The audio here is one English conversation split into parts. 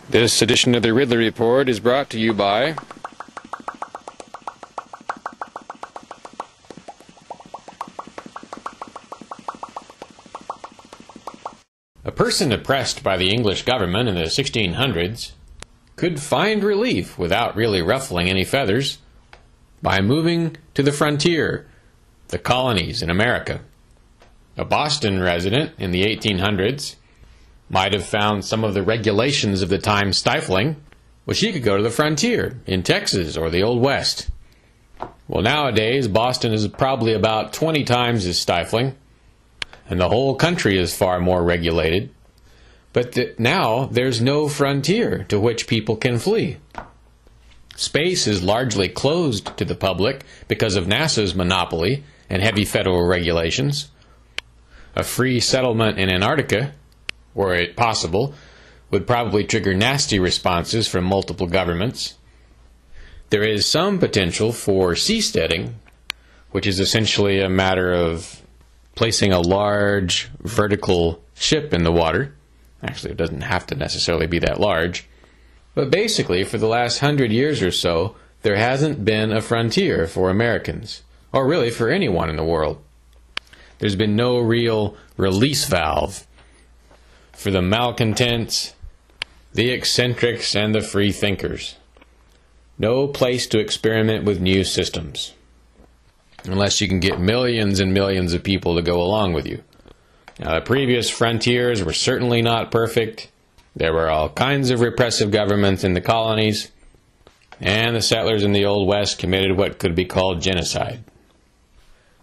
This edition of the Ridley Report is brought to you by a person oppressed by the English government in the 1600s could find relief without really ruffling any feathers by moving to the frontier, the colonies in America. A Boston resident in the 1800s might have found some of the regulations of the time stifling. Well, she could go to the frontier in Texas or the Old West. Well, nowadays, Boston is probably about 20 times as stifling, and the whole country is far more regulated. But now there's no frontier to which people can flee. Space is largely closed to the public because of NASA's monopoly and heavy federal regulations. A free settlement in Antarctica, were it possible, would probably trigger nasty responses from multiple governments. There is some potential for seasteading, which is essentially a matter of placing a large vertical ship in the water. Actually, it doesn't have to necessarily be that large. But basically, for the last 100 years or so, there hasn't been a frontier for Americans, or really for anyone in the world. There's been no real release valve for the malcontents, the eccentrics, and the free thinkers. No place to experiment with new systems, unless you can get millions and millions of people to go along with you. Now, the previous frontiers were certainly not perfect. There were all kinds of repressive governments in the colonies, and the settlers in the Old West committed what could be called genocide.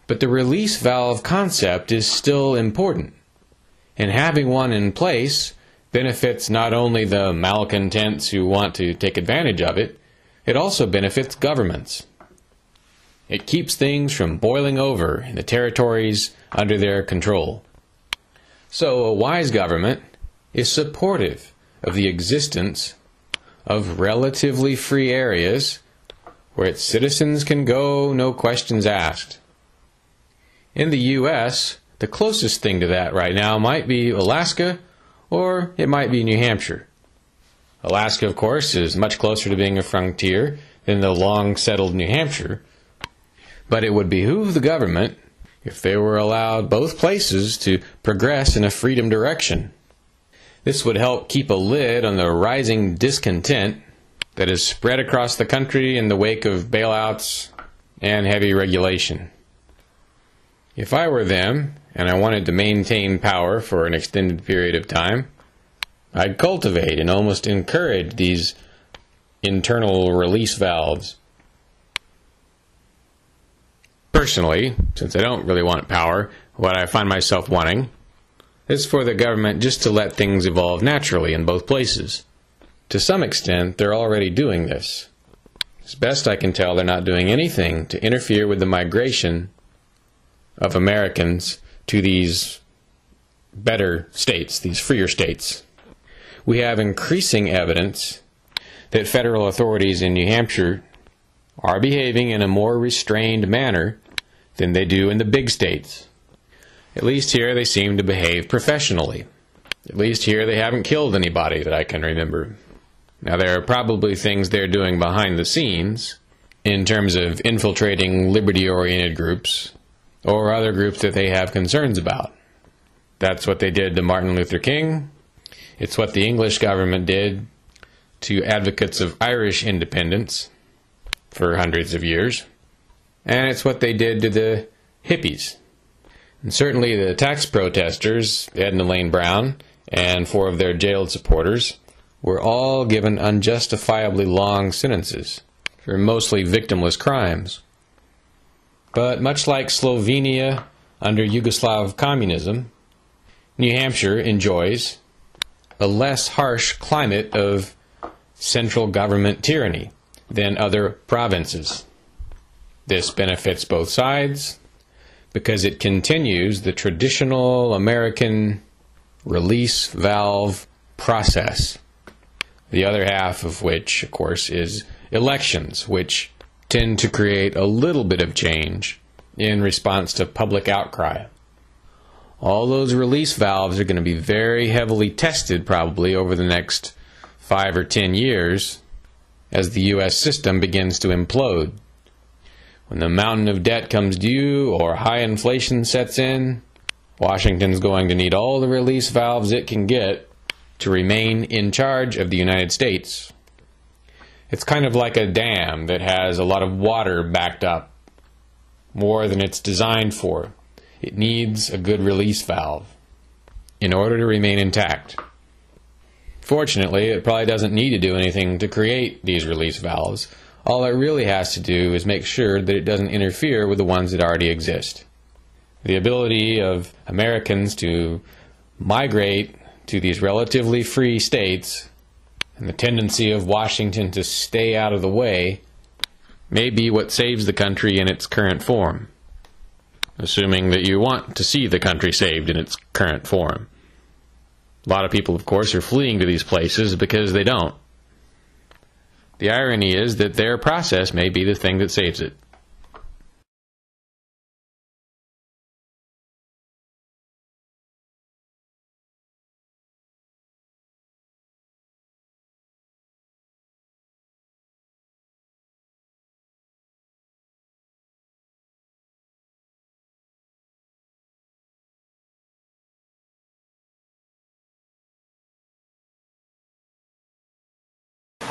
But the release valve concept is still important, and having one in place benefits not only the malcontents who want to take advantage of it, it also benefits governments. It keeps things from boiling over in the territories under their control. So a wise government is supportive of the existence of relatively free areas where its citizens can go, no questions asked. In the U.S., the closest thing to that right now might be Alaska, or it might be New Hampshire. Alaska, of course, is much closer to being a frontier than the long-settled New Hampshire, but it would behoove the government if they were allowed both places to progress in a freedom direction. This would help keep a lid on the rising discontent that is spread across the country in the wake of bailouts and heavy regulation. If I were them, and I wanted to maintain power for an extended period of time, I'd cultivate and almost encourage these internal release valves. Personally, since I don't really want power, what I find myself wanting is for the government just to let things evolve naturally in both places. To some extent, they're already doing this. As best I can tell, they're not doing anything to interfere with the migration of Americans to these better states, these freer states. We have increasing evidence that federal authorities in New Hampshire are behaving in a more restrained manner than they do in the big states. At least here they seem to behave professionally. At least here they haven't killed anybody that I can remember. Now, there are probably things they're doing behind the scenes in terms of infiltrating liberty-oriented groups or other groups that they have concerns about. That's what they did to Martin Luther King. It's what the English government did to advocates of Irish independence for hundreds of years. And it's what they did to the hippies. And certainly the tax protesters, Ed and Elaine Brown, and 4 of their jailed supporters, were all given unjustifiably long sentences for mostly victimless crimes. But much like Slovenia under Yugoslav communism, New Hampshire enjoys a less harsh climate of central government tyranny than other provinces. This benefits both sides because it continues the traditional American release valve process, the other half of which, of course, is elections, which tend to create a little bit of change in response to public outcry. All those release valves are going to be very heavily tested probably over the next 5 or 10 years as the U.S. system begins to implode. When the mountain of debt comes due or high inflation sets in, Washington's going to need all the release valves it can get to remain in charge of the United States. It's kind of like a dam that has a lot of water backed up, more than it's designed for. It needs a good release valve in order to remain intact. Fortunately, it probably doesn't need to do anything to create these release valves. All it really has to do is make sure that it doesn't interfere with the ones that already exist. The ability of Americans to migrate to these relatively free states and the tendency of Washington to stay out of the way may be what saves the country in its current form, assuming that you want to see the country saved in its current form. A lot of people, of course, are fleeing to these places because they don't. The irony is that their process may be the thing that saves it.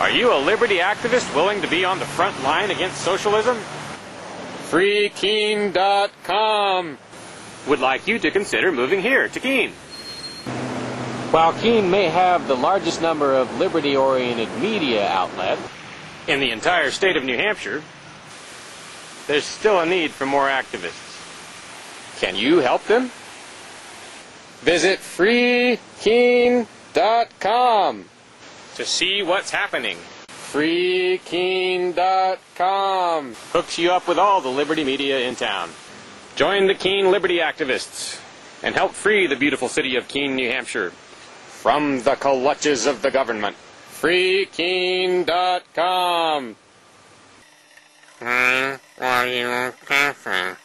Are you a liberty activist willing to be on the front line against socialism? FreeKeene.com would like you to consider moving here to Keene. While Keene may have the largest number of liberty-oriented media outlets in the entire state of New Hampshire, there's still a need for more activists. Can you help them? Visit FreeKeene.com to see what's happening. FreeKeene.com hooks you up with all the liberty media in town. Join the Keene Liberty activists and help free the beautiful city of Keene, New Hampshire from the clutches of the government. FreeKeene.com What are you laughing?